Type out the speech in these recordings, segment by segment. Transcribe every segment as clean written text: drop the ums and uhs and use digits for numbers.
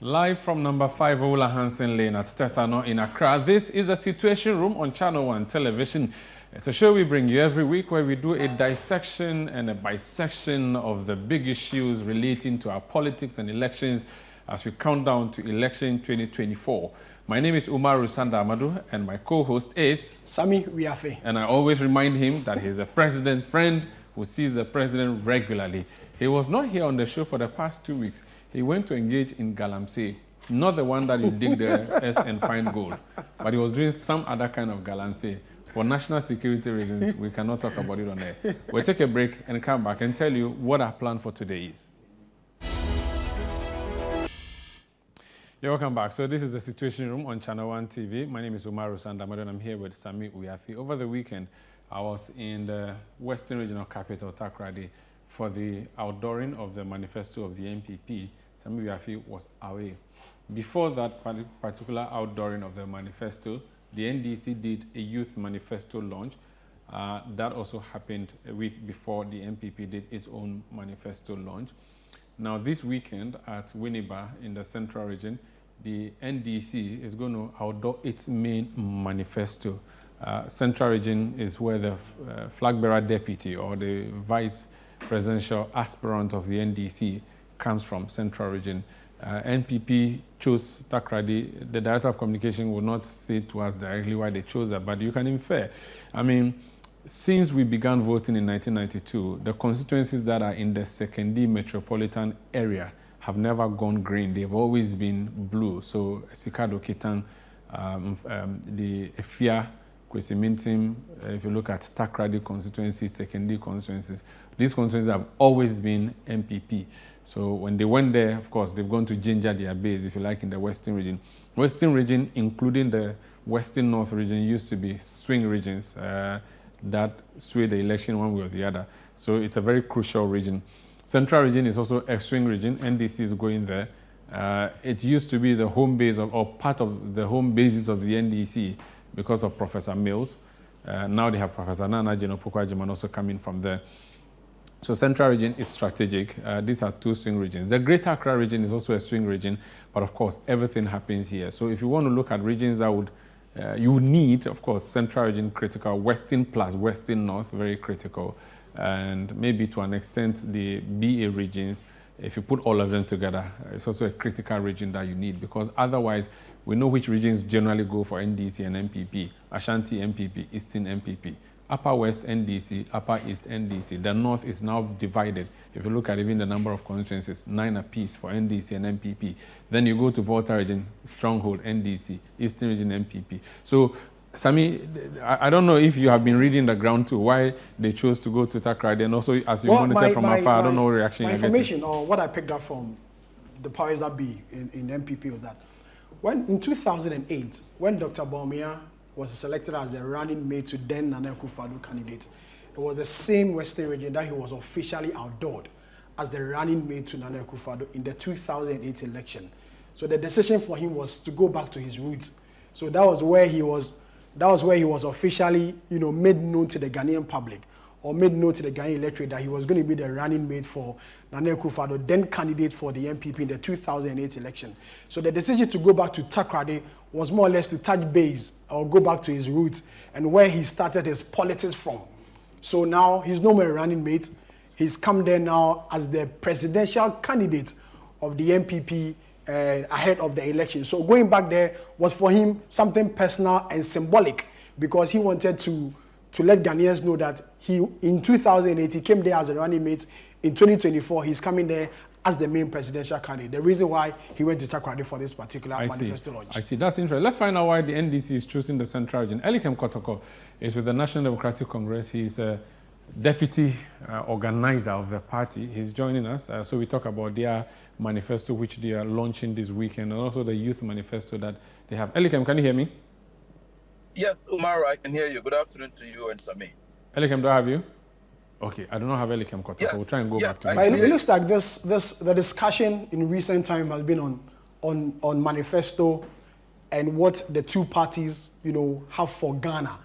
Live from number 5 Ola Hansen Lane at Tesano in Accra, this is a Situation Room on Channel One Television. It's a show we bring you every week where we do a dissection and a bisection of the big issues relating to our politics and elections as we count down to election 2024. My name is Umaru Sanda-Amadu and my co-host is Sami Wiafe. And I always remind him that he's the president's friend who sees the president regularly. He was not here on the show for the past 2 weeks. He went to engage in galamsey, not the one that you dig the earth and find gold, but he was doing some other kind of galamsey. For national security reasons, we cannot talk about it on air. We'll take a break and come back and tell you what our plan for today is. You're welcome back. So this is the Situation Room on Channel One TV. My name is Umaru Sanda-Amadu and I'm here with Sami Wiafe. Over the weekend, I was in the Western Regional Capital, Takoradi, for the outdooring of the manifesto of the NPP. Sami Wiafe was away. Before that particular outdooring of the manifesto, the NDC did a youth manifesto launch. That also happened a week before the NPP did its own manifesto launch. Now this weekend at Winneba in the Central Region, the NDC is going to outdoor its main manifesto. Central Region is where the flag bearer deputy or the vice presidential aspirant of the NDC comes from, Central Region. NPP chose Takoradi. The Director of Communication will not say to us directly why they chose that, but you can infer. I mean, since we began voting in 1992, the constituencies that are in the Sekondi metropolitan area have never gone green. They've always been blue. So Sikado Kitan, the Efia, Kwesi Mintim, if you look at Takoradi constituencies, Sekondi constituencies, these constituencies have always been MPP. So when they went there, of course, they've gone to ginger their base, if you like, in the Western Region. Western Region, including the Western North Region, used to be swing regions that sway the election one way or the other. So it's a very crucial region. Central Region is also a swing region. NDC is going there. It used to be the home base of, or part of the home basis of the NDC because of Professor Mills. Now they have Professor Nana Jeno-Pukwa-Jiman also coming from there. So Central Region is strategic. These are two swing regions. The Greater Accra region is also a swing region, but of course, everything happens here. So if you want to look at regions that would, you need, of course, Central Region critical, Western plus Western North, very critical, and maybe to an extent the BA regions. If you put all of them together, it's also a critical region that you need, because otherwise, we know which regions generally go for NDC and MPP, Ashanti MPP, Eastern MPP. Upper West NDC, Upper East NDC. The North is now divided. If you look at even the number of constituencies, 9 apiece for NDC and MPP. Then you go to Volta Region, Stronghold NDC, Eastern Region MPP. So, Sami, I don't know if you have been reading the ground too, why they chose to go to Takoradi, and also as you monitor from afar, I don't know what reaction my you're information getting. or what I picked up from the powers that be in MPP was that when in 2008, when Dr. Bawumia was selected as the running mate to then Nana Akufo-Addo candidate, it was the same Western Region that he was officially outdoored as the running mate to Nana Akufo-Addo in the 2008 election. So the decision for him was to go back to his roots. So that was where he was officially, made known to the Ghanaian public, or made known to the Ghanaian electorate that he was going to be the running mate for Nana Akufo-Addo, then candidate for the NPP in the 2008 election. So the decision to go back to Takoradi was more or less to touch base or go back to his roots and where he started his politics from. So now he's no more a running mate. He's come there now as the presidential candidate of the NPP ahead of the election. So going back there was for him something personal and symbolic, because he wanted to let Ghanaians know that he, in 2008, he came there as a running mate. In 2024, he's coming there as the main presidential candidate. The reason why he went to Takoradi for this particular manifesto launch. I see. That's interesting. Let's find out why the NDC is choosing the Central Region. Elikem Kotoko is with the National Democratic Congress. He's a deputy organizer of the party. He's joining us. So we talk about their manifesto, which they are launching this weekend, and also the youth manifesto that they have. Elikem, can you hear me? Yes, Umaru, I can hear you. Good afternoon to you and Sami. Elikem, do I have you? Okay, I do not have Elikem Kotoko. Yes. We'll try and go back to him. But it looks like the discussion in recent time has been on manifesto and what the two parties, have for Ghana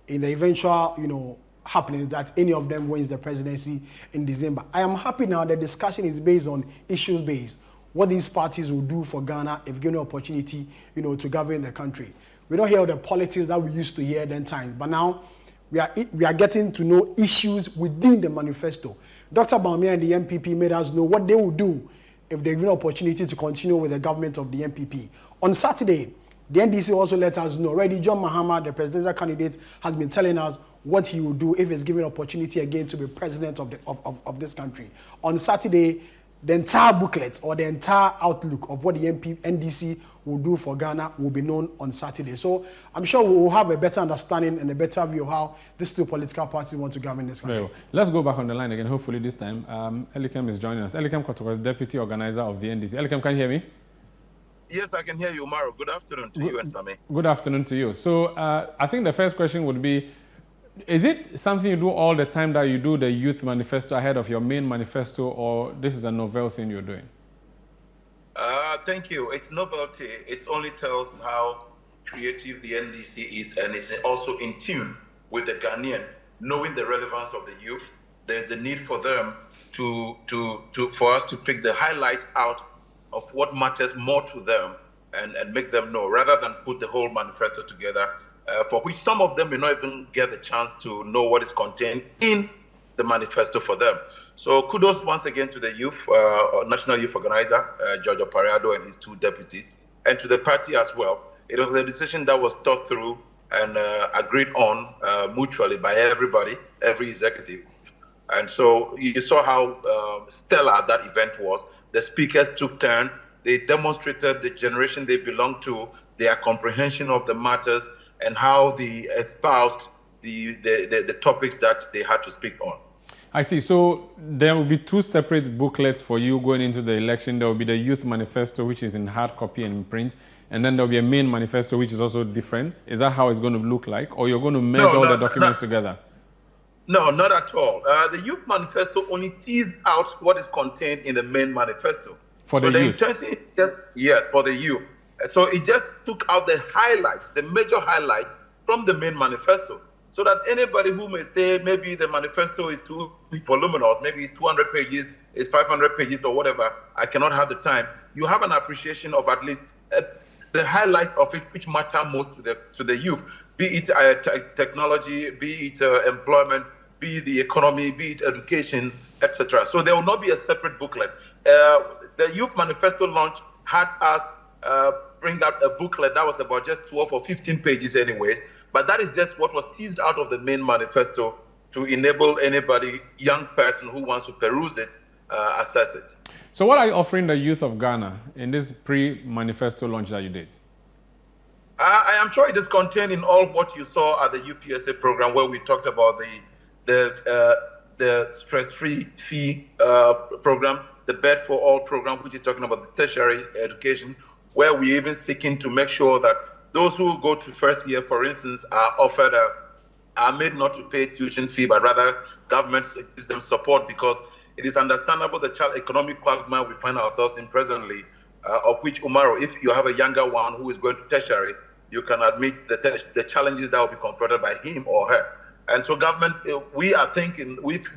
in the eventual, happening that any of them wins the presidency in December. I am happy now the discussion is based on issues based. what these parties will do for Ghana if given the opportunity, to govern the country. We don't hear the politics that we used to hear then times, but now we are getting to know issues within the manifesto. Dr. Bawumia and the MPP made us know what they will do if they're given an opportunity to continue with the government of the MPP. On Saturday, the NDC also let us know already John Mahama, the presidential candidate, has been telling us what he will do if he's given an opportunity again to be president of this country. On Saturday, the entire booklet or the entire outlook of what the NDC will do for Ghana will be known on Saturday. So I'm sure we will have a better understanding and a better view of how these two political parties want to govern this country. Well, let's go back on the line again, hopefully this time. Elikem is joining us. Elikem Kotoko is deputy organizer of the NDC. Elikem, can you hear me? Yes, I can hear you, Umaru. Good afternoon to you and Sami. Good afternoon to you. So I think the first question would be, is it something you do all the time that you do the youth manifesto ahead of your main manifesto, or this is a novel thing you're doing? Thank you. It's novelty. It only tells how creative the NDC is, and it's also in tune with the Ghanaian, knowing the relevance of the youth. There's the need for them for us to pick the highlights out of what matters more to them and make them know, rather than put the whole manifesto together, for which some of them may not even get the chance to know what is contained in the manifesto for them. So kudos once again to the youth, National Youth Organizer, George Opariado and his two deputies, and to the party as well. It was a decision that was thought through and agreed on mutually by everybody, every executive. And so you saw how stellar that event was. The speakers took turn. They demonstrated the generation they belong to, their comprehension of the matters, and how they espoused the topics that they had to speak on. I see. So there will be two separate booklets for you going into the election. There will be the youth manifesto, which is in hard copy and in print, and then there will be a main manifesto, which is also different. Is that how it's going to look like? Or you're going to merge all the documents together? No, not at all. The youth manifesto only teased out what is contained in the main manifesto. For the youth? Yes, for the youth. So it just took out the highlights, the major highlights from the main manifesto, so that anybody who may say maybe the manifesto is too voluminous, maybe it's 200 pages, it's 500 pages or whatever, I cannot have the time, you have an appreciation of at least the highlights of it which matter most to the youth, be it technology, be it employment, be it the economy, be it education, etc. So there will not be a separate booklet. The youth manifesto launch had us bring out a booklet that was about just 12 or 15 pages anyways, but that is just what was teased out of the main manifesto to enable anybody, young person who wants to peruse it, access it. So what are you offering the youth of Ghana in this pre-manifesto launch that you did? I am sure it is contained in all what you saw at the UPSA program, where we talked about the stress-free fee program, the Bed for All program, which is talking about the tertiary education, where we're even seeking to make sure that those who go to first year, for instance, are made not to pay tuition fee, but rather government gives them support, because it is understandable the child economic quagmire we find ourselves in presently, of which, Umaru, if you have a younger one who is going to tertiary, you can admit the challenges that will be confronted by him or her. And so government, we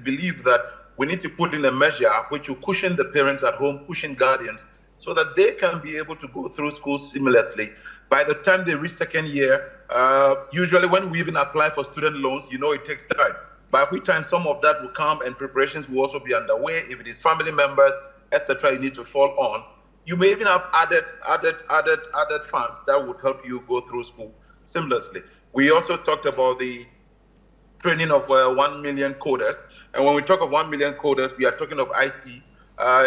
believe that we need to put in a measure which will cushion the parents at home, cushion guardians, so that they can be able to go through school seamlessly. By the time they reach second year, usually when we even apply for student loans, it takes time. By which time some of that will come and preparations will also be underway. If it is family members, etc., you need to fall on. You may even have added funds that would help you go through school seamlessly. We also talked about the training of 1 million coders. And when we talk of 1 million coders, we are talking of IT.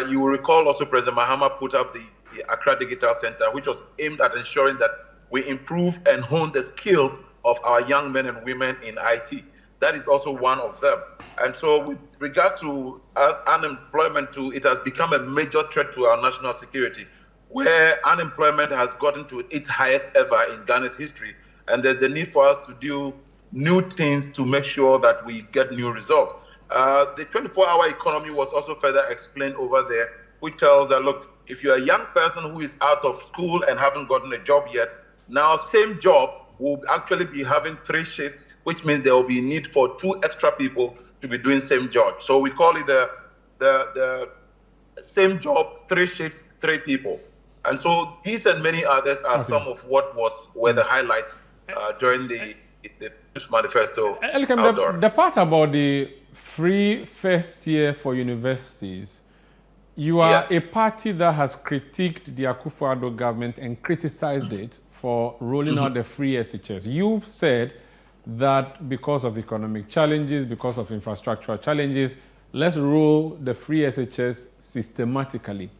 You will recall also President Mahama put up the Accra Digital Center, which was aimed at ensuring that we improve and hone the skills of our young men and women in IT. That is also one of them. And so with regard to unemployment too, it has become a major threat to our national security, where unemployment has gotten to its highest ever in Ghana's history. And there's a need for us to do new things to make sure that we get new results. The 24-hour economy was also further explained over there, which tells that, look, if you're a young person who is out of school and haven't gotten a job yet, now same job will actually be having 3 shifts, which means there will be need for 2 extra people to be doing same job. So we call it the same job, 3 shifts, 3 people. And so these and many others are some of what were the highlights during the manifesto outdoor. The part about the free first year for universities, you are a party that has critiqued the Akufo-Addo government and criticized it for rolling out the free SHS. You said that because of economic challenges, because of infrastructural challenges, let's roll the free SHS systematically.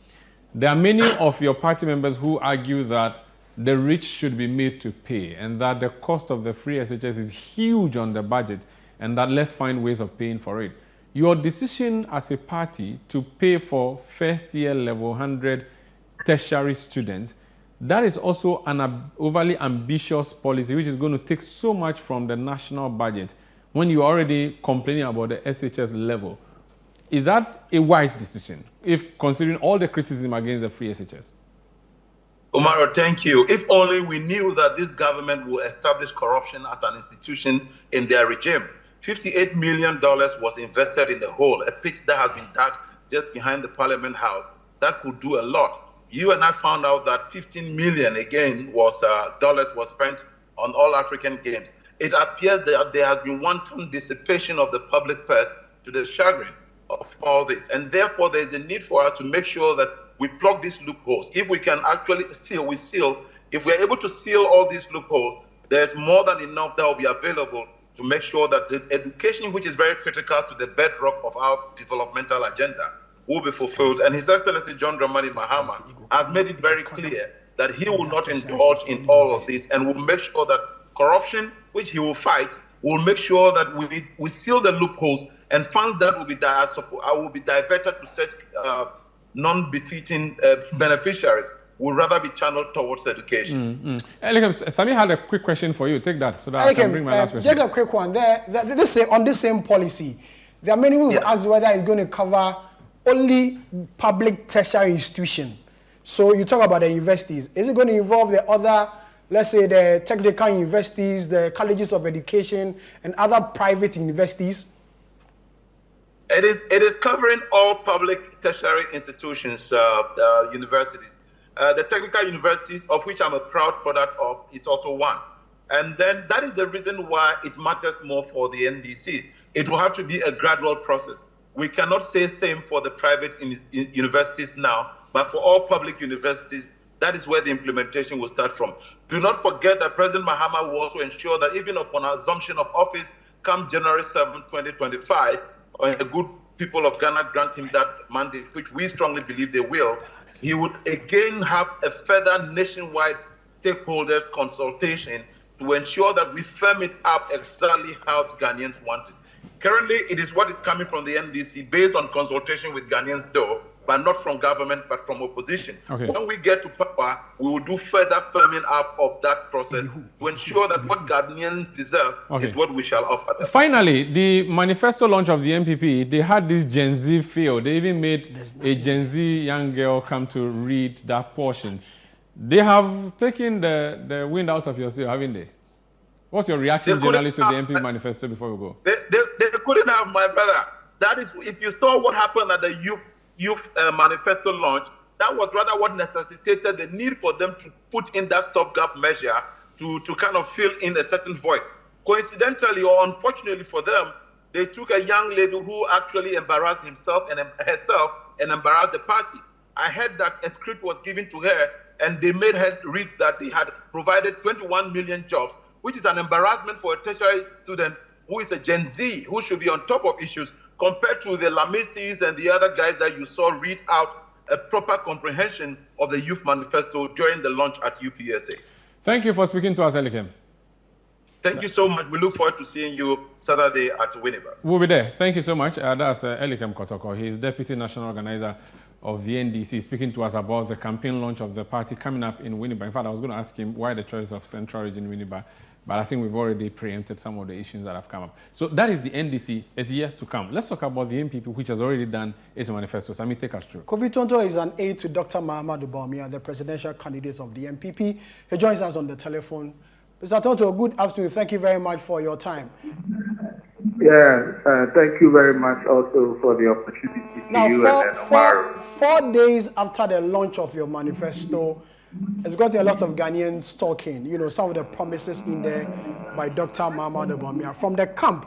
There are many of your party members who argue that the rich should be made to pay and that the cost of the free SHS is huge on the budget and that let's find ways of paying for it. Your decision as a party to pay for first year level 100 tertiary students, that is also an overly ambitious policy which is going to take so much from the national budget when you're already complaining about the SHS level. Is that a wise decision, if considering all the criticism against the free SHS? Omaro, thank you. If only we knew that this government will establish corruption as an institution in their regime. $58 million was invested in the hole, a pit that has been dug just behind the Parliament House. That could do a lot. You and I found out that 15 million again dollars was spent on all African games. It appears that there has been wanton dissipation of the public purse to the chagrin of all this. And therefore, there's a need for us to make sure that we plug these loopholes. If we can actually seal, we seal. If we're able to seal all these loopholes, there's more than enough that will be available to make sure that the education, which is very critical to the bedrock of our developmental agenda, will be fulfilled. And His Excellency John Dramani Mahama has made it very clear that he will not indulge in all of this and will make sure that corruption, which he will fight, will make sure that we seal the loopholes and funds that will be diverted to such non-befitting beneficiaries would rather be channeled towards education. Sami had a quick question for you. Take that so that I can bring my last question. Just a quick one. On this same policy, there are many who have asked whether it's going to cover only public tertiary institutions. So you talk about the universities. Is it going to involve the other, let's say the technical universities, the colleges of education, and other private universities? It is covering all public tertiary institutions, universities. The technical universities, of which I'm a proud product of, is also one. And then that is the reason why it matters more for the NDC. It will have to be a gradual process. We cannot say same for the private universities now, but for all public universities, that is where the implementation will start from. Do not forget that President Mahama will also ensure that even upon assumption of office, come January 7, 2025, when the good people of Ghana grant him that mandate, which we strongly believe they will, he would again have a further nationwide stakeholders consultation to ensure that we firm it up exactly how Ghanaians want it. Currently, it is what is coming from the NDC based on consultation with Ghanaians though, but not from government, but from opposition. Okay. When we get to power, we will do further firming up of that process to ensure that what Ghanaians deserve is what we shall offer them. Finally, the manifesto launch of the MPP, they had this Gen Z feel. They even made a Gen Z young girl come to read that portion. They have taken the wind out of your sail, haven't they? What's your reaction generally to the MP manifesto before we go? They couldn't have, my brother. That is, if you saw what happened at the youth manifesto launch, that was rather what necessitated the need for them to put in that stopgap measure to kind of fill in a certain void. Coincidentally or unfortunately for them, they took a young lady who actually embarrassed herself and embarrassed the party. I heard that a script was given to her and they made her read that they had provided 21 million jobs, which is an embarrassment for a tertiary student who is a Gen Z, who should be on top of issues, compared to the Lamisis and the other guys that you saw read out a proper comprehension of the youth manifesto during the launch at UPSA. Thank you for speaking to us, Elikem. Thank you so much. We look forward to seeing you Saturday at Winneba. We'll be there. Thank you so much. That's Elikem Kotoko. He is Deputy National Organizer of the NDC, speaking to us about the campaign launch of the party coming up in Winneba. In fact, I was going to ask him why the choice of Central Region Winneba, but I think we've already preempted some of the issues that have come up. So that is the NDC. It's yet to come. Let's talk about the MPP, which has already done its manifesto. Sami, take us through. Kofi Tonto is an aide to Dr. Mahamudu Bawumia, the presidential candidate of the MPP. He joins us on the telephone. Mr. Tonto, good afternoon. Thank you very much for your time. Thank you very much also for the opportunity to Now, you and Umaru. 4 days after the launch of your manifesto, it's got a lot of Ghanaians talking. You know, some of the promises in there by Dr. Mahmoud Bawumia from the camp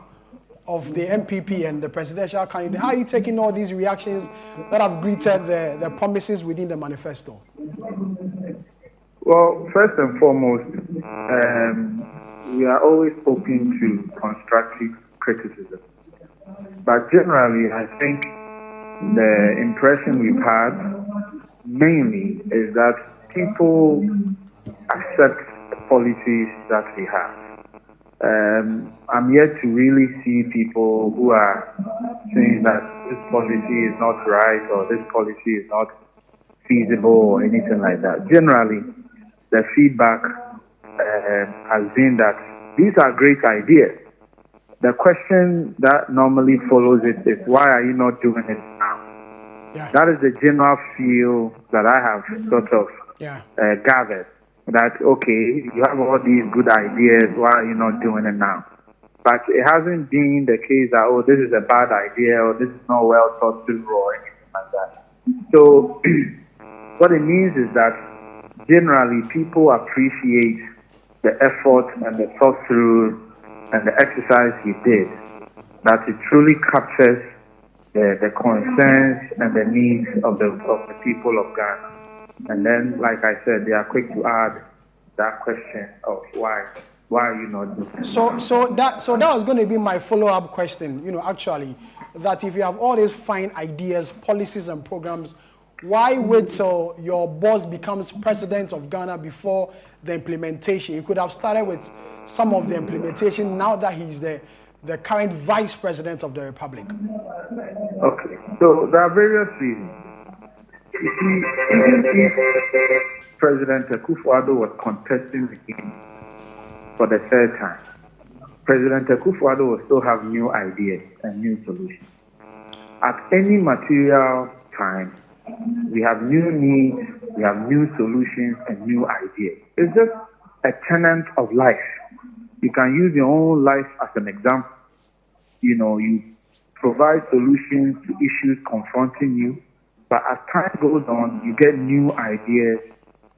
of the MPP and the presidential candidate. How are you taking all these reactions that have greeted the promises within the manifesto? Well, first and foremost, we are always open to constructive criticism. But generally, I think the impression we've had mainly is that people accept the policies that we have. I'm yet to really see people who are saying that this policy is not right or this policy is not feasible or anything like that. Generally, the feedback has been that these are great ideas. The question that normally follows it is, why are you not doing it now? Yeah. That is the general feel that I have sort of gathered. That, okay, you have all these good ideas, why are you not doing it now? But it hasn't been the case that, oh, this is a bad idea or this is not well thought through or anything like that. So what it means is that generally people appreciate the effort and the thought through and the exercise he did, that it truly captures the concerns and the needs of the people of Ghana. And then, like I said, they are quick to add that question of why are you not doing it? So that was going to be my follow-up question. You know, actually, that if you have all these fine ideas, policies, and programs, why wait till your boss becomes president of Ghana before the implementation? You could have started with some of the implementation now that he's the current vice president of the republic. Okay, so there are various reasons. You see, even if President Akufo-Addo was contesting again for the third time, President Akufo-Addo will still have new ideas and new solutions. At any material time, we have new needs, we have new solutions and new ideas. It's just a tenet of life. You can use your own life as an example. You know, you provide solutions to issues confronting you, but as time goes on, you get new ideas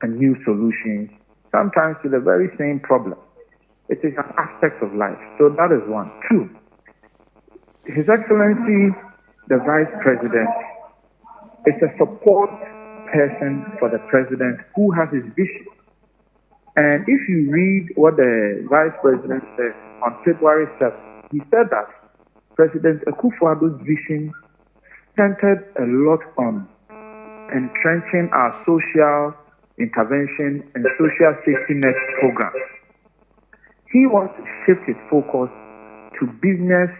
and new solutions, sometimes to the very same problem. It is an aspect of life. So that is one. Two, His Excellency, the Vice President, is a support person for the President who has his vision. And if you read what the Vice President said on February 7th, he said that President Akufo-Addo's vision centered a lot on entrenching our social intervention and social safety net programs. He wants to shift his focus to business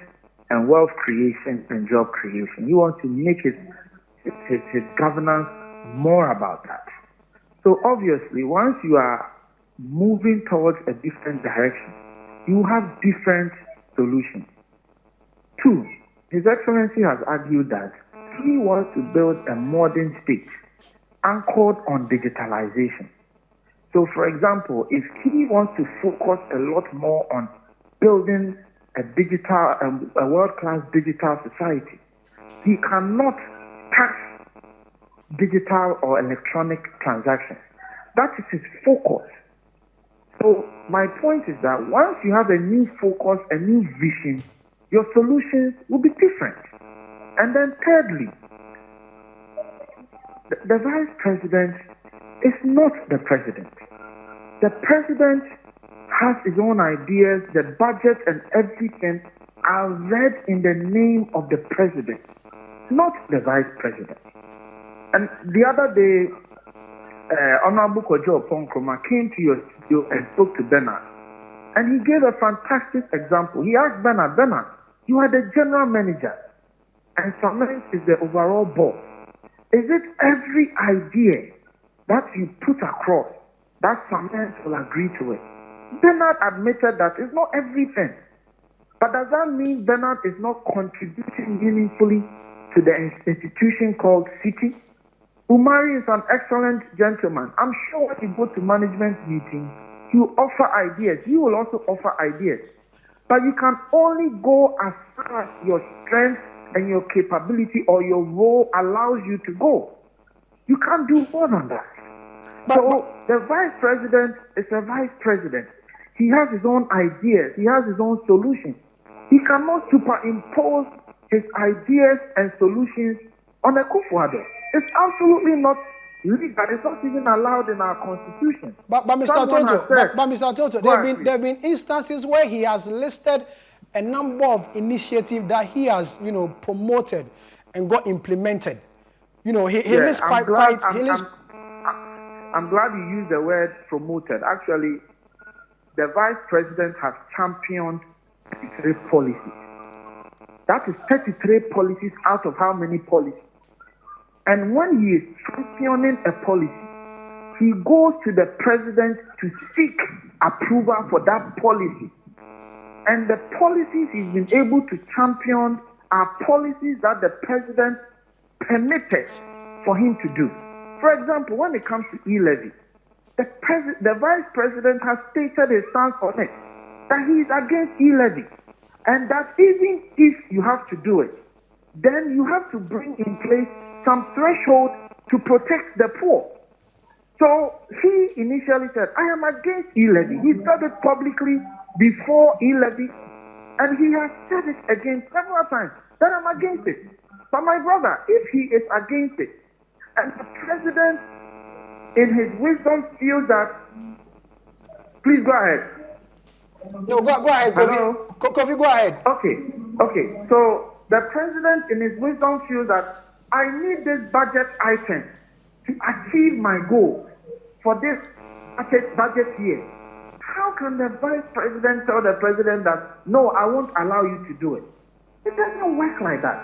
and wealth creation and job creation. He wants to make his governance more about that. So obviously, once you are moving towards a different direction, you have different solutions. Two, His Excellency has argued that he wants to build a modern state anchored on digitalization. So, for example, if he wants to focus a lot more on building a world-class digital society, he cannot tax digital or electronic transactions. That is his focus. So my point is that once you have a new focus, a new vision, your solutions will be different. And then thirdly, the Vice President is not the President. The President has his own ideas, the budget and everything are read in the name of the President, not the Vice President. And the other day, Honorable Kojo Ponkroma came to your studio and spoke to Bernard. And he gave a fantastic example. He asked Bernard, you are the general manager and Samen is the overall boss. Is it every idea that you put across that Samen will agree to it? Bernard admitted that it's not everything. But does that mean Bernard is not contributing meaningfully to the institution called City? Umari is an excellent gentleman. I'm sure when you go to management meetings, you offer ideas. You will also offer ideas. But you can only go as far as your strength and your capability or your role allows you to go. You can't do more than that. So the vice president is a vice president. He has his own ideas. He has his own solutions. He cannot superimpose his ideas and solutions on a Akufo-Addo. It's absolutely not legal. It's not even allowed in our constitution. But Mr. Toto, there have been instances where he has listed a number of initiatives that he has, promoted and got implemented. He lists I'm glad you used the word promoted. Actually, the vice president has championed 33 policies. That is 33 policies out of how many policies? And when he is championing a policy, he goes to the president to seek approval for that policy. And the policies he's been able to champion are policies that the president permitted for him to do. For example, when it comes to e-levy, the vice president has stated his stance on it, that he is against e-levy, and that even if you have to do it, then you have to bring in place some threshold to protect the poor. So he initially said, I am against e-levy. He said it publicly before e-levy, and he has said it again several times, that I'm against it. But my brother, if he is against it, and the president in his wisdom feels that, please go ahead. No, go ahead, Kofi. Kofi, go ahead. Okay. So the president in his wisdom feels that I need this budget item to achieve my goal for this budget year. How can the vice president tell the president that, no, I won't allow you to do it? It doesn't work like that.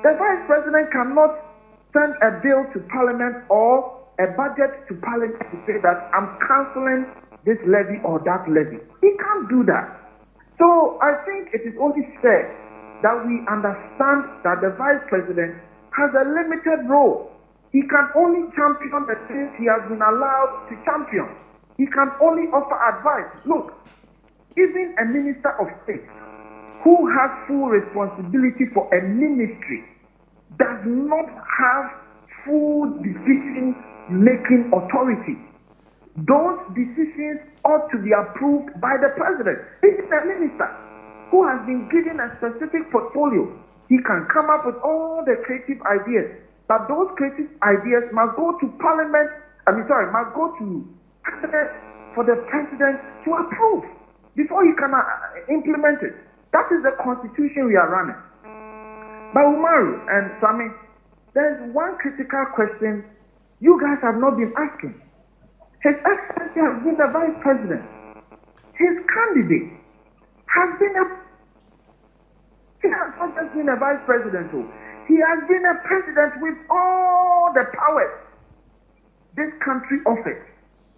The vice president cannot send a bill to parliament or a budget to parliament to say that I'm cancelling this levy or that levy. He can't do that. So I think it is only fair that we understand that the vice president has a limited role. He can only champion the things he has been allowed to champion. He can only offer advice. Look, even a minister of state who has full responsibility for a ministry does not have full decision-making authority. Those decisions ought to be approved by the president. This is a minister who has been given a specific portfolio. He can come up with all the creative ideas, but those creative ideas must go to parliament, must go to cabinet for the president to approve before he can implement it. That is the constitution we are running. But Umaru and Sami, there's one critical question you guys have not been asking. His Excellency has been the vice president. His candidate has been he has not just been a vice president, he has been a president with all the powers this country offers,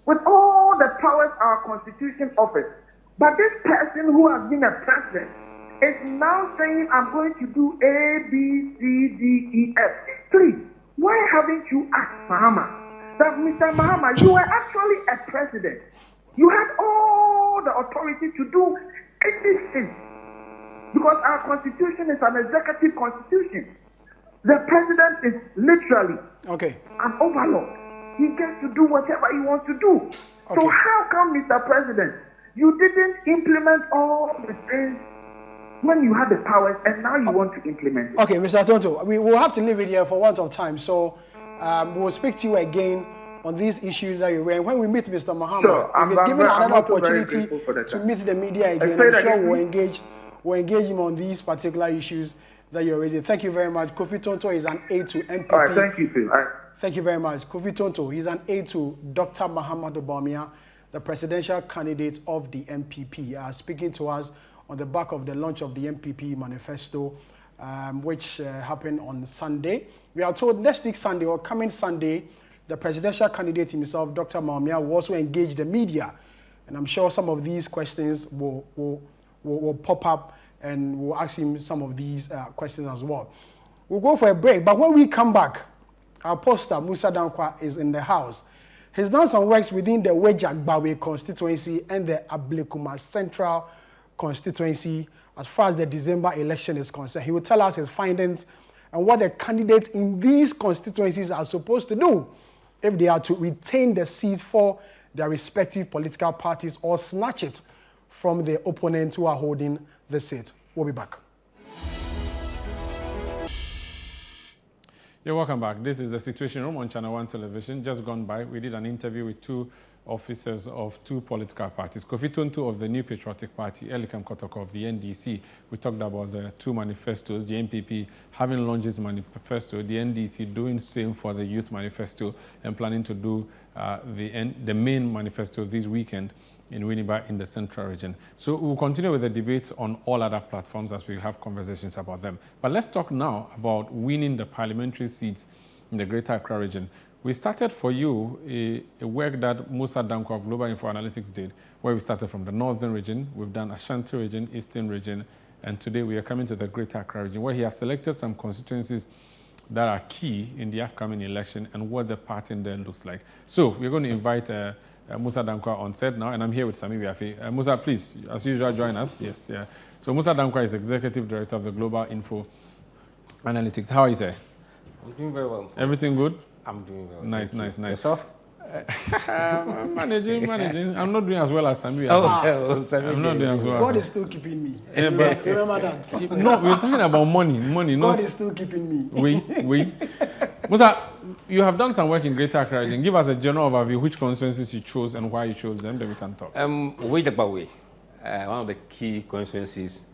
with all the powers our constitution offers. But this person who has been a president is now saying, I'm going to do A, B, C, D, E, F. Please, why haven't you asked Mahama that, Mr. Mahama, you were actually a president. You had all the authority to do anything. Because our constitution is an executive constitution. The president is literally an overlord. He gets to do whatever he wants to do. So how come, Mr. President, you didn't implement all the things when you had the powers and now you want to implement it? Okay, Mr. Tonto, we will have to leave it here for want of time. So we'll speak to you again on these issues that you raised. When we meet Mr. Muhammad, if he's given another opportunity to meet the media again, I'm sure we'll engage him on these particular issues that you're raising. Thank you very much. Kofi Tonto is an aide to MPP. All right, thank you, Phil. Thank you very much. Kofi Tonto, he's an aide to Dr. Mahamudu Bawumia, the presidential candidate of the MPP, speaking to us on the back of the launch of the MPP manifesto, which happened on Sunday. We are told next week Sunday or coming Sunday, the presidential candidate himself, Dr. Bawumia, will also engage the media. And I'm sure some of these questions will pop up and we'll ask him some of these questions as well. We'll go for a break, but when we come back, our poster, Musa Dankwa, is in the house. He's done some works within the Weija Gbawe constituency and the Ablekumah Central constituency as far as the December election is concerned. He will tell us his findings and what the candidates in these constituencies are supposed to do if they are to retain the seat for their respective political parties or snatch it from the opponents who are holding the seat. We'll be back. You're welcome back. This is the Situation Room on ChannelOne Television. Just gone by, we did an interview with two officers of two political parties. Kofi Tonto of the New Patriotic Party, Elikam Kotoko of the NDC. We talked about the two manifestos, the NPP having launched its manifesto, the NDC doing the same for the Youth Manifesto, and planning to do the main manifesto this weekend in Winneba in the Central Region. So we'll continue with the debates on all other platforms as we have conversations about them. But let's talk now about winning the parliamentary seats in the Greater Accra Region. We started for you a work that Musa Danko of Global Info Analytics did, where we started from the Northern Region, we've done Ashanti Region, Eastern Region, and today we are coming to the Greater Accra Region, where he has selected some constituencies that are key in the upcoming election and what the pattern there looks like. So we're going to invite Musa Danko on set now, and I'm here with Sami Wiafe. Musa, please, as usual, join us. Yes, yeah. So Musa Danko is Executive Director of the Global Info Analytics. How are you, sir? I'm doing very well. Everything good? I'm doing well. Nice. Yourself? Managing. I'm not doing as well as Sami. Sami I'm not doing as well. God is still keeping me. Yeah, but Remember that. No, we're talking about money, not... God is still keeping me. We. Musa, you have done some work in Greater Accra Region. Give us a general overview, which constituencies you chose and why you chose them, then we can talk. Weija Gbawe, one of the key constituencies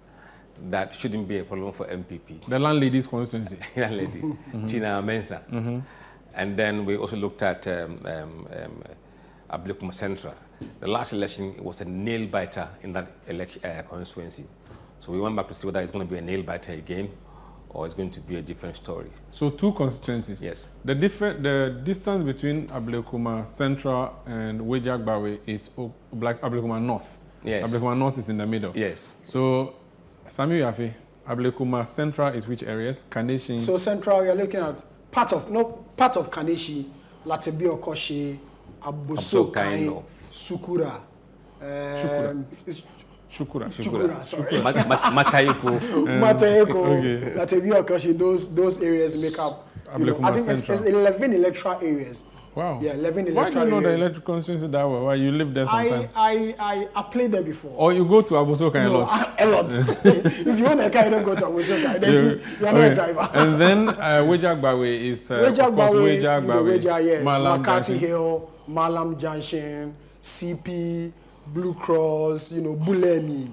that shouldn't be a problem for MPP. The landlady's constituency. Landlady, Tina Mensa. And then we also looked at Ablekumah Central. The last election, it was a nail-biter in that constituency. So we went back to see whether it's going to be a nail-biter again or it's going to be a different story. So two constituencies. Yes. The distance between Ablekumah Central and Weija Gbawe is Ablekumah North. Yes. Ablekumah North is in the middle. Yes. So, Sami Wiafe, Ablekumah Central is which areas? Kaneshi. So Central, we are looking at parts of Kaneshi, Latebi Okoshi, Abosokai, Sukura. Shukura, sorry. Matayeko. Matayeko, Latebi Okoshi, those areas make up. I think it's 11 electoral areas. Wow. Yeah, 11 Why electoral areas. do you know the electoral constituency that well? Why you live there sometime? I played there before. Or you go to Abosokai a lot? A lot. If you own a car, you don't go to Abosokai. Then you're not a driver. And then Weija Gbawe is, Weija Gbawe, yeah. Malam Makati Junction. Hill, Malam Junction, CP, Blue Cross, Bulemi.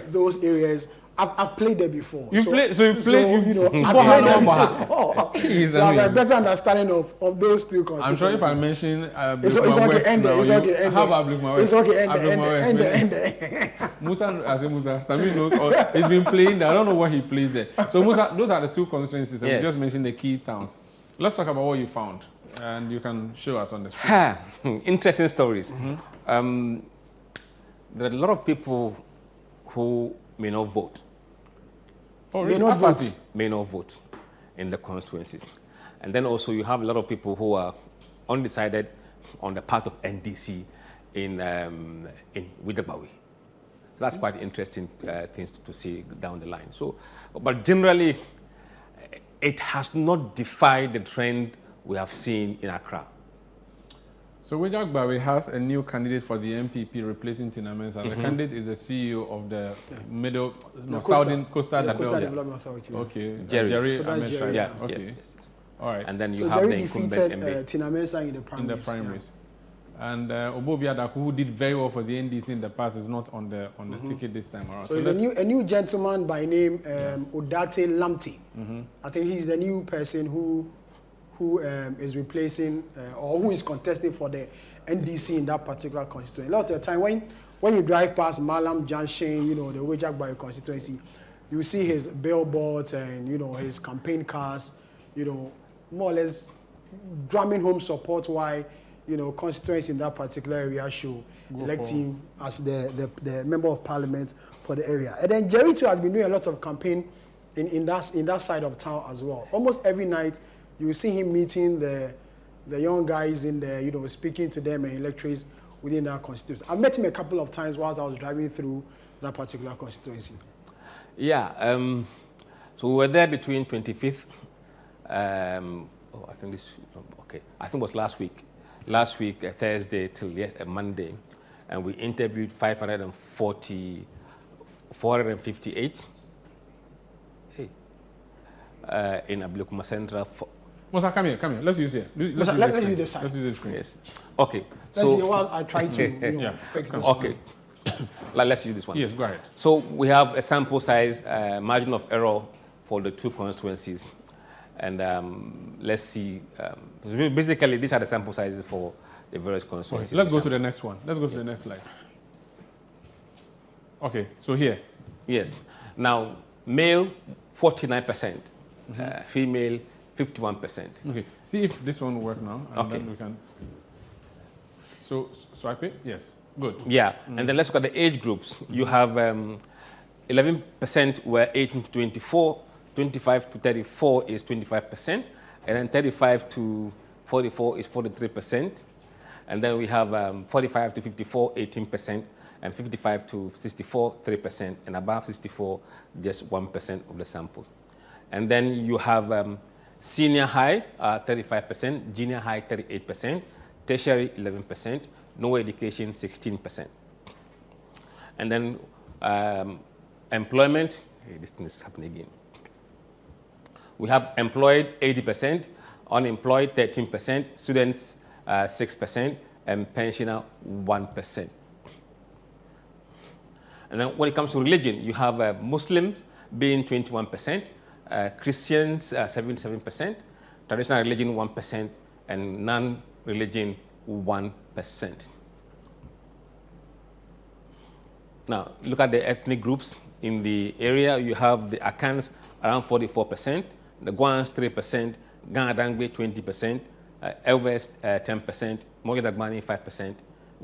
Those areas. I've played there before. I've played there before. So I have a better understanding of those two constituencies. I'm sure if I mention it's okay, end there. It's okay, end there. It's okay, end there. Musa, Sami knows. He's been playing there. I don't know what he plays there. So Musa, those are the two constituencies. And Yes. we just mentioned the key towns. Let's talk about what you found, and you can show us on the screen. Interesting stories. There are a lot of people who may not vote. Oh, May really? not vote. May not vote in the constituencies. And then also you have a lot of people who are undecided on the part of NDC in Weija Gbawe. So that's quite interesting things to see down the line. So, but generally, it has not defied the trend we have seen in Accra. So Weija Gbawe has a new candidate for the MPP replacing Tina Mensa. The candidate is the CEO of the Southern Coastal Development Authority. Okay, Jerry. So that's Jerry. Yeah. Okay. Yes. All right. And then you So have Jerry the incumbent defeated MA. Tina Mensa in the In primaries. the primaries. And Obobi Adaku, who did very well for the NDC in the past, is not on the ticket this time around. So there's a new gentleman by name Odate Lamte. I think he's the new person who is replacing or who is contesting for the NDC in that particular constituency. A lot of the time when you drive past Malam Junction, the Weija Gbawe constituency, you see his billboards and his campaign cars, more or less drumming home support why constituents in that particular area should elect him as the member of parliament for the area. And then Jerry too has been doing a lot of campaign in that side of town as well. Almost every night you see him meeting the young guys in there, speaking to them and electorates within that constituency. I met him a couple of times whilst I was driving through that particular constituency? Yeah, so we were there between 25th, I think this, okay, I think it was last week, Thursday till Monday, and we interviewed 458 in Ablekumah Central. Musa, come here. Let's use here. Let's use this side. Let's use this screen. Yes. Okay. Let's use while I try to fix this. Okay. Let's use this one. Yes, go ahead. So we have a sample size margin of error for the two constituencies. And let's see. Basically, these are the sample sizes for the various constituencies. Okay, let's go to the next one. Let's go to the next slide. Okay, so here. Yes. Now, male, 49%. Female, 51%. Okay, see if this one will work now. And Okay. then we can. So, swipe it? Yes. Good. Yeah, and then let's look at the age groups. You have 11% were 18 to 24, 25 to 34 is 25%, and then 35 to 44 is 43%. And then we have 45 to 54, 18%, and 55 to 64, 3%, and above 64, just 1% of the sample. And then you have senior high, 35%, junior high, 38%, tertiary, 11%, no education, 16%. And then employment, this thing is happening again. We have employed 80%, unemployed 13%, students 6%, and pensioner 1%. And then when it comes to religion, you have Muslims being 21%, Christians 77%, traditional religion 1%, and non-religion 1%. Now, look at the ethnic groups in the area. You have the Akans around 44%, the Guans 3%, Ganadangbe 20%, Elvest 10%, Mogedagbani 5%,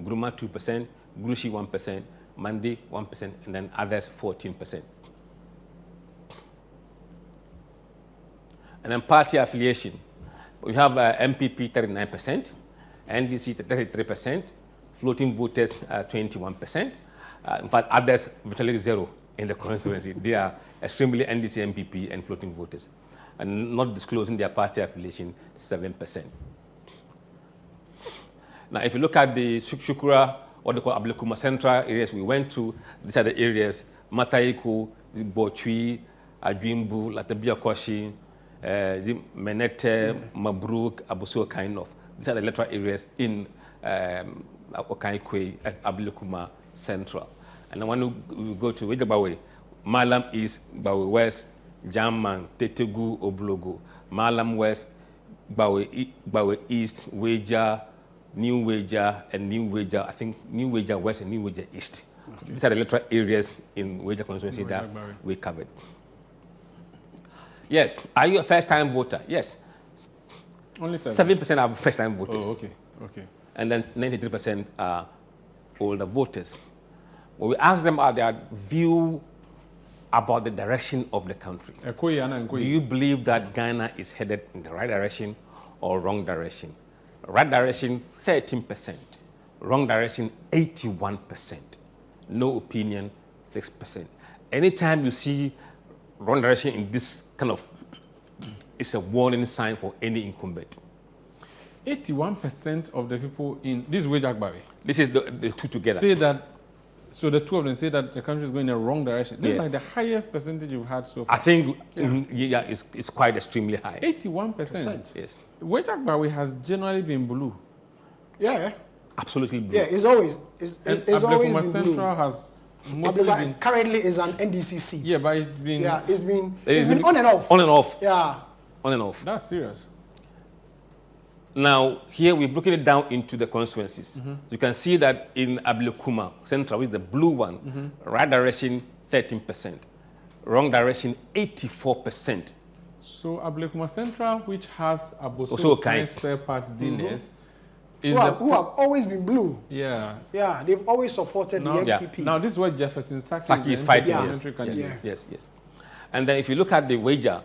Gruma 2%, Grushi 1%, Mandi 1%, and then others 14%. And then party affiliation. We have MPP 39%, NDC 33%, floating voters 21%. In fact, others virtually zero in the constituency. They are extremely NDC, MPP, and floating voters, and not disclosing their party affiliation 7%. Now, if you look at the Shukura, what they call Ablekumah Central areas we went to, these are the areas: Mataiku, Bochwi, Ajimbu, Latabia Koshi, Menete, Mabruk, Abuso Kainov. These are the electoral areas in Okaikwe, Ablekumah Central. And then when we go to Gbawe, Malam East, Gbawe West, Jamman, Tetegu, Oblogo, Malam West, Gbawe East, Weija, New Weija, and New Weija, I think New Weija West and New Weija East. Okay. These are the electoral areas in Weija constituency that we covered. Yes. Are you a first-time voter? Yes. Only 7% are first-time voters. Oh, okay. Okay. And then 93% are older voters. When we ask them about their view about the direction of the country, do you believe that Ghana is headed in the right direction or wrong direction? Right direction, 13%. Wrong direction, 81%. No opinion, 6%. Anytime you see wrong direction in this kind of, it's a warning sign for any incumbent. 81% of the people in this Weija Gbawe. This is the two together. Say that, so the two of them say that the country is going in the wrong direction. This is like the highest percentage you've had so far. I think it's quite extremely high. 81%. Yes. Weija Gbawe has generally been blue. Yeah. Absolutely blue. Yeah, it's always always been Central blue. Has mostly been, currently is an NDC seat. Yeah, but it's been it's been on and off. On and off. Yeah. On and off. That's serious. Now, here we're breaking it down into the constituencies. You can see that in Ablekumah Central, which is the blue one, right direction, 13%. Wrong direction, 84%. So Ablekumah Central, which has also kind spare parts dealers, who have always been blue. Yeah. Yeah, they've always supported the MPP. Now this is what Jefferson Saki is fighting. Yes. And then if you look at the Weija,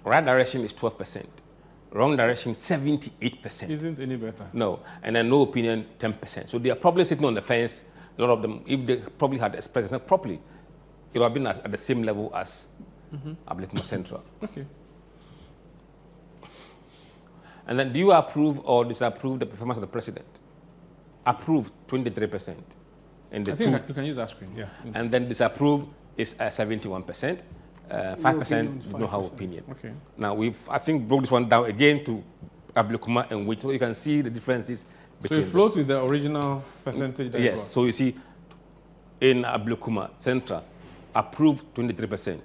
right direction is 12%. Wrong direction, 78%. Isn't any better. No. And then no opinion, 10%. So they are probably sitting on the fence a lot of them, if they probably had expressed it properly, it would have been at the same level as Ablekumah Central. Okay. And then do you approve or disapprove the performance of the president? Approve, 23%. In the I think you can use that screen, yeah. And then disapprove is 71%. 5% do not have opinion. Okay. Now, I think, broke this one down again to Ablekumah and Weija, so you can see the differences between So it flows with the original percentage that you got. Yes, so you see, in Ablekumah Central, approved 23%,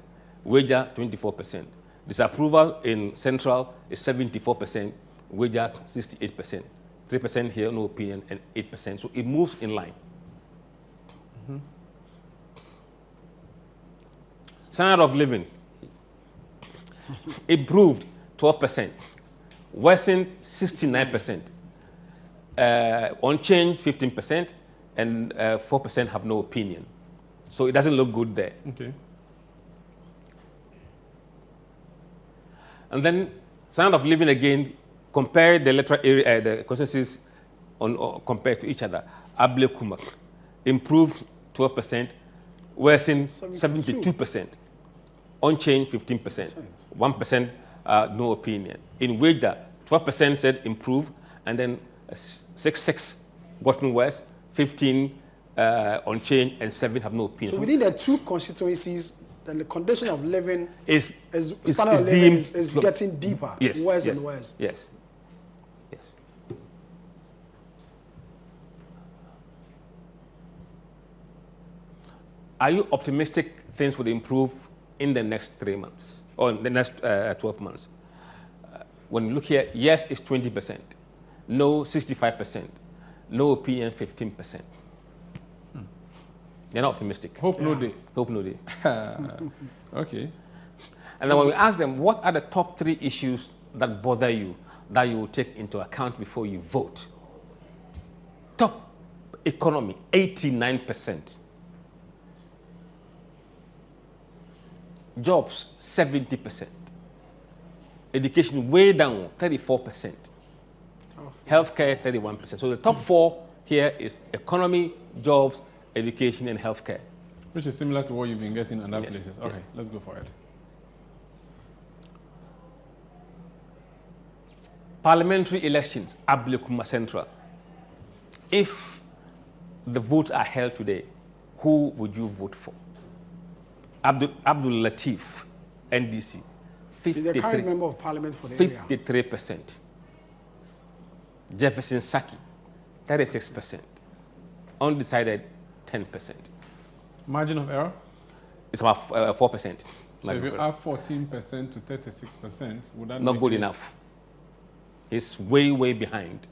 Weija 24%. Disapproval in Central is 74%, Weija 68%. 3% here, no opinion, and 8%. So it moves in line. Standard of living, improved 12%, worsened 69%, unchanged 15%, and 4% have no opinion. So it doesn't look good there. Okay. And then standard of living again, compare the electoral area, the consensus compared to each other. Ablekumah improved 12%, worsened 72%, unchanged 15%, 1% no opinion. In Weija, 12% said improve, and then 6 gotten worse, 15 unchanged, and 7 have no opinion. So within the two constituencies, then the condition of living is getting deeper, worse and worse. Yes. Yes. Are you optimistic things will improve in the next 3 months or in the next 12 months? When you look here, yes, it's 20%. No, 65%. No opinion, 15%. They're not optimistic. Hope no day. Hope no day. Okay. And then when we ask them, what are the top 3 issues that bother you, that you will take into account before you vote? Top economy, 89%. Jobs, 70%. Education, way down, 34%. Healthcare, 31%. So the top 4 here is economy, jobs, education, and healthcare. Which is similar to what you've been getting in other Yes. places. Okay, let's go for it. Parliamentary elections, Ablekumah Central. If the votes are held today, who would you vote for? Abdul Latif, NDC, He's the current member of parliament for the area. 53%. Jefferson Saki, 36%. Undecided, 10%. Margin of error? It's about 4%. So if you add 14% to 36%, would that not make good it enough? It's way, way behind.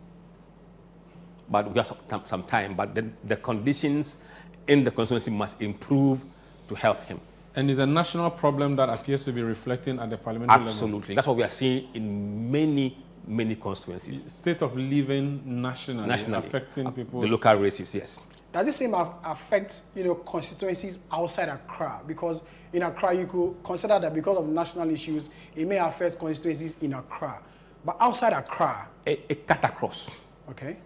But we got some time. But the conditions in the constituency must improve to help him. And is a national problem that appears to be reflecting at the parliamentary level? Absolutely. That's what we are seeing in many, many constituencies. State of living nationally. Affecting people. The local races, yes. Does the same affect constituencies outside Accra? Because in Accra, you could consider that because of national issues, it may affect constituencies in Accra. But outside Accra, It cut across. Okay.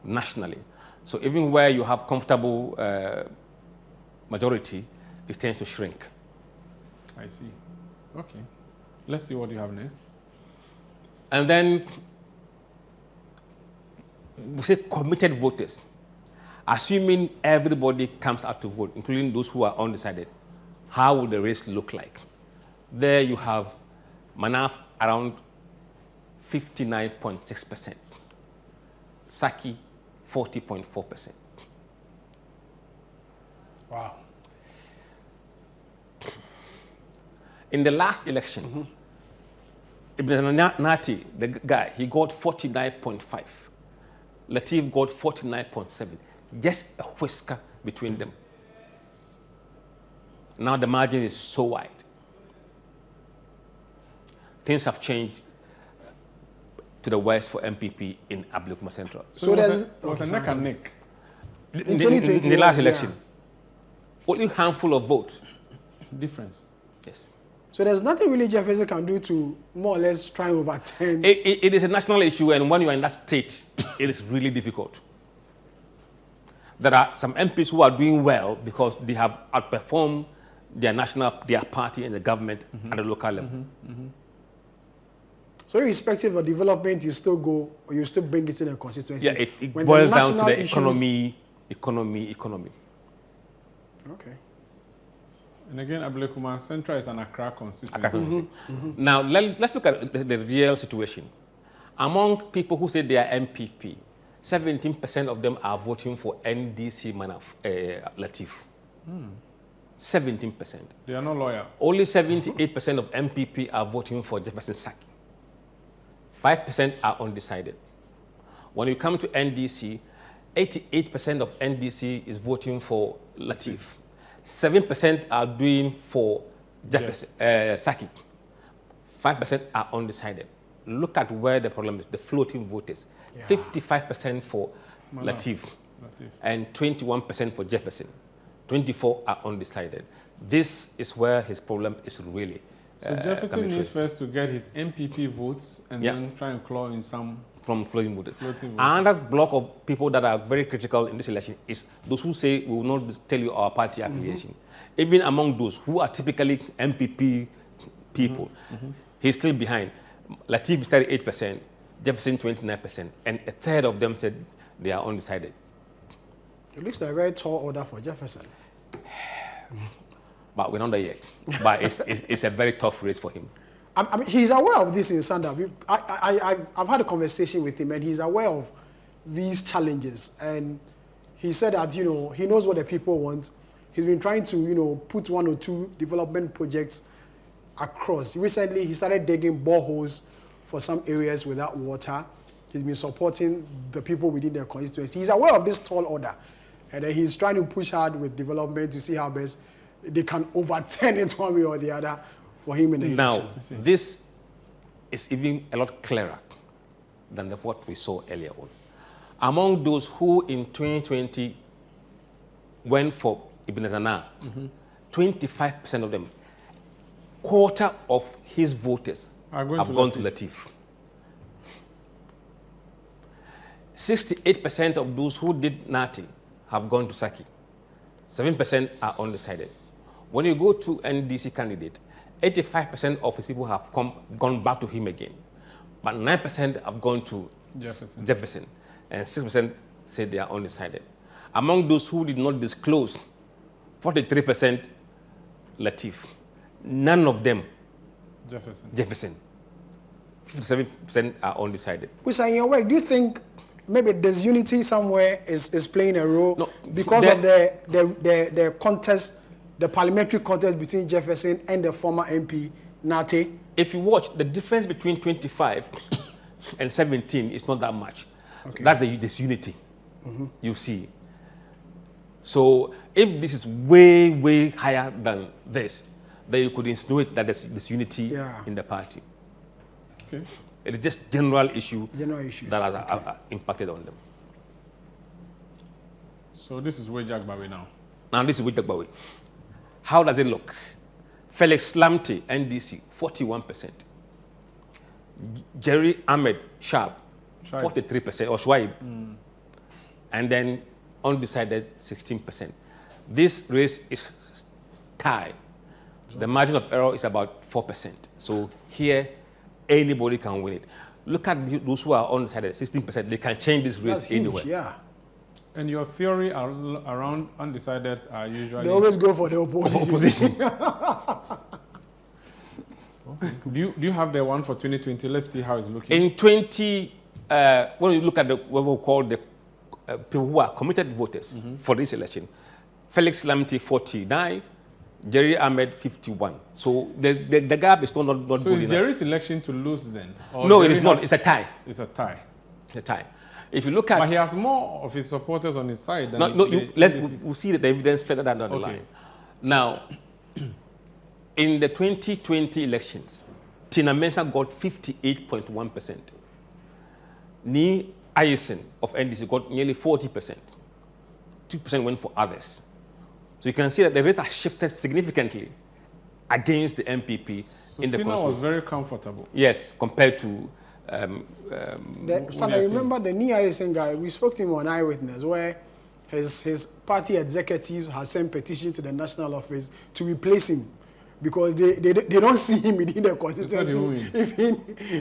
Nationally. So even where you have comfortable majority, it tends to shrink. I see. Okay. Let's see what you have next. And then we say committed voters. Assuming everybody comes out to vote, including those who are undecided, how would the race look like? There you have Manaf around 59.6%. Saki, 40.4%. Wow. In the last election, Ibn Nati, the guy, he got 49.5. Latif got 49.7. Just a whisker between them. Now the margin is so wide. Things have changed to the worst for MPP in Ablekumah Central. So it was a neck and neck. In the last election, only a handful of votes. Difference. Yes. So there's nothing really Jefferson can do to more or less try and overturn. It is a national issue, and when you are in that state, it is really difficult. There are some MPs who are doing well because they have outperformed their party and the government at the local level. So irrespective of development, you still go, or you still bring it in a constituency. Yeah, it When boils down to national the issues- economy. Okay. And again, Ablekumah Central is an Accra constituency. Now, let's look at the real situation. Among people who say they are MPP, 17% of them are voting for NDC Latif. 17%. They are not loyal. Only 78% of MPP are voting for Jefferson Saki. 5% are undecided. When you come to NDC, 88% of NDC is voting for Latif. 7% are doing for Jefferson Saki. 5% are undecided. Look at where the problem is, the floating voters. 55% for Latif and 21% for Jefferson. 24 are undecided. This is where his problem is really. So Jefferson needs first to get his MPP votes and then try and claw in some from floating voters. Floating voters. Another block of people that are very critical in this election is those who say we will not tell you our party affiliation. Even among those who are typically MPP people, he's still behind. Latif is 38%, Jefferson 29%, and a third of them said they are undecided. It looks like a very tall order for Jefferson. But we're not there yet. But it's a very tough race for him. I mean, he's aware of this in Sanda. I've had a conversation with him, and he's aware of these challenges. And he said that, he knows what the people want. He's been trying to, put 1 or 2 development projects across. Recently, he started digging boreholes for some areas without water. He's been supporting the people within their constituency. He's aware of this tall order. And then he's trying to push hard with development to see how best they can overturn it one way or the other for him in the election. Now, this is even a lot clearer than what we saw earlier on. Among those who in 2020 went for Ibn Zana, 25% of them, quarter of his voters have gone to Latif. 68% of those who did Nati have gone to Saki. 7% are undecided. When you go to NDC candidate, 85% of his people have gone back to him again. But 9% have gone to Jefferson. And 6% say they are undecided. Among those who did not disclose, 43% Latif. None of them Jefferson. 57% are undecided. Which in your work, do you think maybe disunity somewhere is playing a role because of the contest, the parliamentary contest between Jefferson and the former MP, Nate? If you watch, the difference between 25 and 17 is not that much. Okay. That's the disunity you see. So if this is way, way higher than this, then you could insinuate that there's disunity in the party. Okay. It is just general issue that has impacted on them. So this is Weija Gbawe now. Now this is Weija Gbawe. How does it look? Felix Lamte, NDC, 41%. Jerry Ahmed Sharp, 43%, or Schweib. And then undecided, 16%. This race is tied. The margin of error is about 4%. So here, anybody can win it. Look at those who are undecided, 16%. They can change this race anywhere. Yeah. And your theory around undecideds are usually... They always go for the opposition. Okay. Do you have the one for 2020? Let's see how it's looking. In when you look at what we call the people who are committed voters for this election, Felix Lamte 49, Jerry Ahmed 51. So the gap is not good enough. So is Jerry's election to lose then? Or no, it is not. It's a tie. It's a tie. It's a tie. If you look at... But he has more of his supporters on his side than... We'll see the evidence further down the line. Now, in the 2020 elections, Tina Mensah got 58.1%. Ni Ayesen of NDC got nearly 40%. 2% went for others. So you can see that the race has shifted significantly against the MPP in the Tina constituency. was very comfortable. Yes, compared to... I remember the Ni Ayesen guy, we spoke to him on Eyewitness, where his party executives have sent petition to the national office to replace him because they don't see him within the constituency,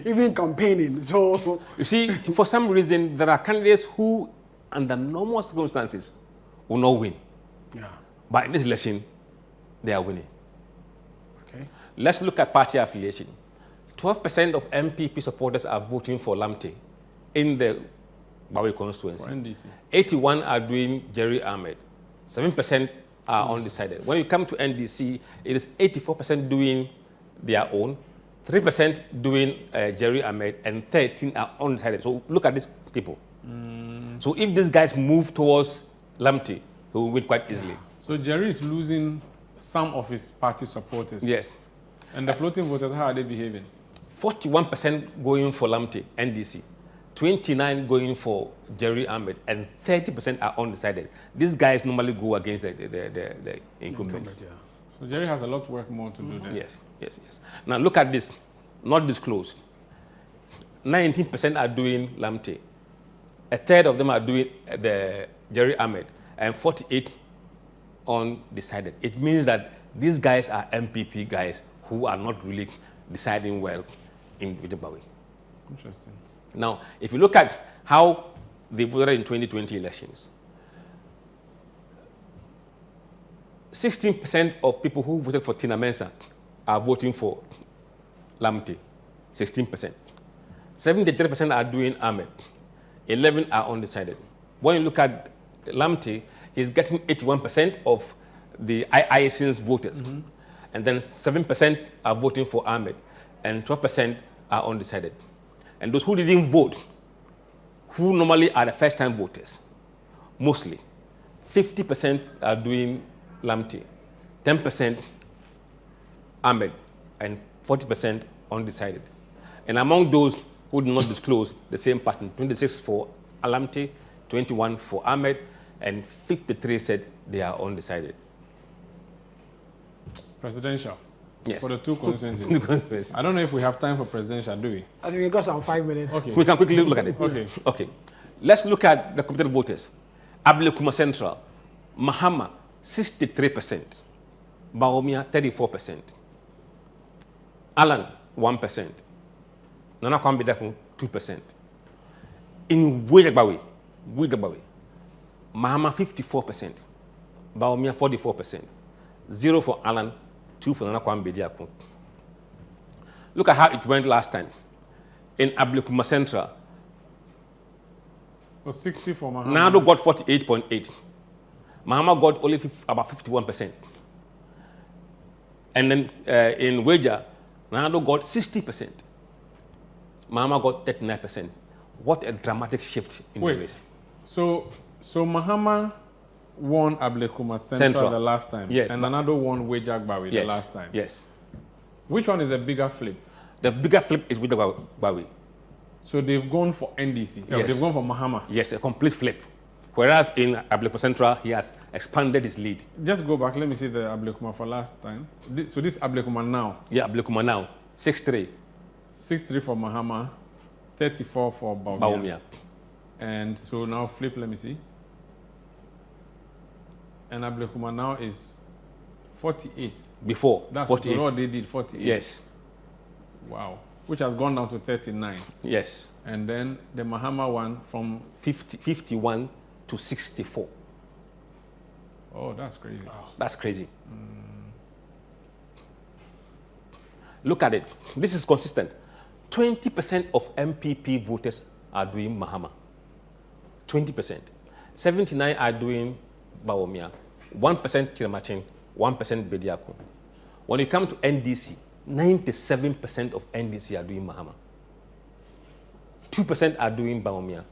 even campaigning. So you see, for some reason, there are candidates who, under normal circumstances, will not win. Yeah. But in this election, they are winning. Okay. Let's look at party affiliation. 12% of MPP supporters are voting for Lamte in the Gbawe constituency. For NDC. 81 are doing Jerry Ahmed. 7% are undecided. When you come to NDC, it is 84% doing their own, 3% doing Jerry Ahmed, and 13 are undecided. So look at these people. So if these guys move towards Lamte, he will win quite easily. So Jerry is losing some of his party supporters. Yes. And the floating voters, how are they behaving? 41% going for Lamte, NDC. 29 going for Jerry Ahmed, and 30% are undecided. These guys normally go against the incumbents. Yeah. So Jerry has a lot of work more to do there. Yes, yes, yes. Now look at this, not disclosed. 19% are doing Lamte. A third of them are doing the Jerry Ahmed, and 48 undecided. It means that these guys are MPP guys who are not really deciding well in Gbawe. Interesting. Now, if you look at how they voted in 2020 elections, 16% of people who voted for Tina Mensah are voting for Lamte, 16%. 73% are doing Ahmed, 11 are undecided. When you look at Lamte, he's getting 81% of the IACN's voters. And then 7% are voting for Ahmed, and 12% are undecided. And those who didn't vote, who normally are the first-time voters, mostly, 50% are doing Lamte, 10% Ahmed, and 40% undecided. And among those who did not disclose the same pattern, 26 for Lamte, 21 for Ahmed, and 53 said they are undecided. Presidential. Yes. For the two constituencies. I don't know if we have time for presidential, do we? I think we got some 5 minutes. Okay. We can quickly look at it. Okay. Okay. Let's look at the committed voters. Ablekumah Central, Mahama, 63%. Bawumia, 34%. Alan, 1%. Nana Kwambidakun, 2%. In Weija Gbawe, Mahama, 54%. Bawumia, 44%. 0 for Alan, 2 for Nana Kwambidakun. Look at how it went last time. In Ablekumah Central, So 60 for Mahama. Nado got 48.8. Mahama got only about 51%. And then in Weija, Nado got 60%. Mahama got 39%. What a dramatic shift in the race. So Mahama won Ablekumah Central the last time. Yes. And Nanado won Weija Gbawe the last time. Yes. Which one is a bigger flip? The bigger flip is with the Gbawe. So they've gone for NDC. Yes. They've gone for Mahama. Yes, a complete flip. Whereas in Ablekumah Central, he has expanded his lead. Just go back. Let me see the Ablekumah for last time. So this Ablekumah now. Yeah, Ablekumah now, 6-3. 6-3 for Mahama, 34 for Bawumia. And so now flip, let me see. And Ablekumah now is 48. Before, That's 48. what they did, 48. Yes. Wow. Which has gone down to 39. Yes. And then the Mahama one from 51 to 64. Oh, that's crazy. That's crazy. Look at it. This is consistent. 20% of MPP voters are doing Mahama. 20%. 79 are doing Bawumia. 1% Tiramachin, 1% Bediako. When you come to NDC, 97% of NDC are doing Mahama. 2% are doing Bawumia.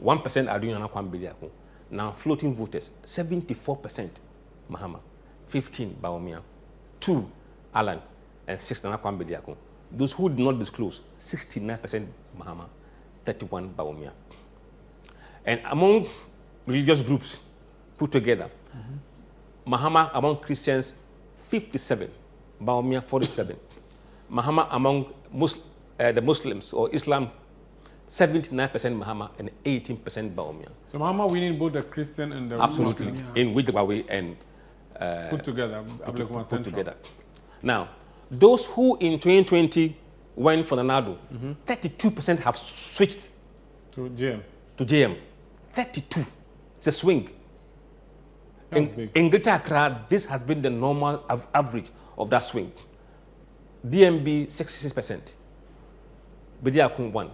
1% are doing Anakwam Bediako. Now floating voters, 74% Mahama, 15 Bawumia, 2 Alan, and 6 Anakwam Bediako. Those who did not disclose, 69% Mahama, 31 Bawumia. And among religious groups put together, Mahama among Christians, 57, Bawumia 47. Mahama among the Muslims or Islam 79% Mahama and 18% Bawumia. So Mahama winning both the Christian and the Absolutely. Muslim. In with Gbawe and Put together, Ablekumah put together. Now, those who in 2020 went for the NADO, 32% have switched to JM. to JM. 32. It's a swing. That's big. In Greater Accra, this has been the normal average of that swing. DMB 66%, Bediakun 1.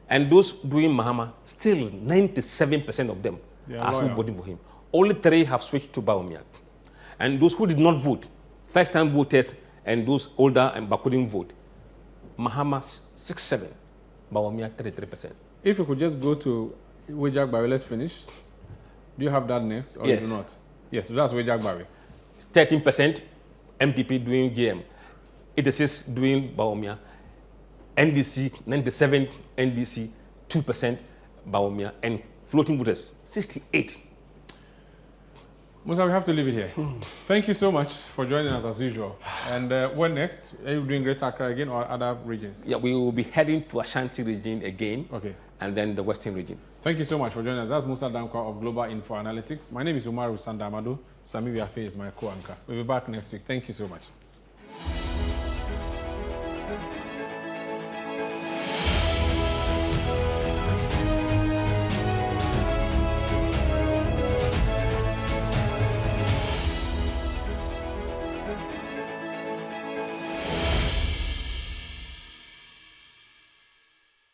And those doing Mahama, still 97% of them are still voting for him. Only 3 have switched to Bawumia. And those who did not vote, first-time voters and those older and but couldn't vote, Mahama 67, Bawumia 33%. If you could just go to Weija Gbawe, let's finish. Do you have that next or Yes. you do not? Yes, so that's Weija Gbawe. 13% MPP doing GM, 86 doing Bawumia, NDC 97, NDC 2% Bawumia, and floating voters 68. Musa, we have to leave it here. Thank you so much for joining us as usual. And what next? Are you doing Greater Accra again or other regions? Yeah, we will be heading to Ashanti region again, Okay. and then the Western region. Thank you so much for joining us. That's Musa Dankwa of Global Info Analytics. My name is Umaru Sandamadu. Sami Wiafe is my co-anchor. We'll be back next week. Thank you so much.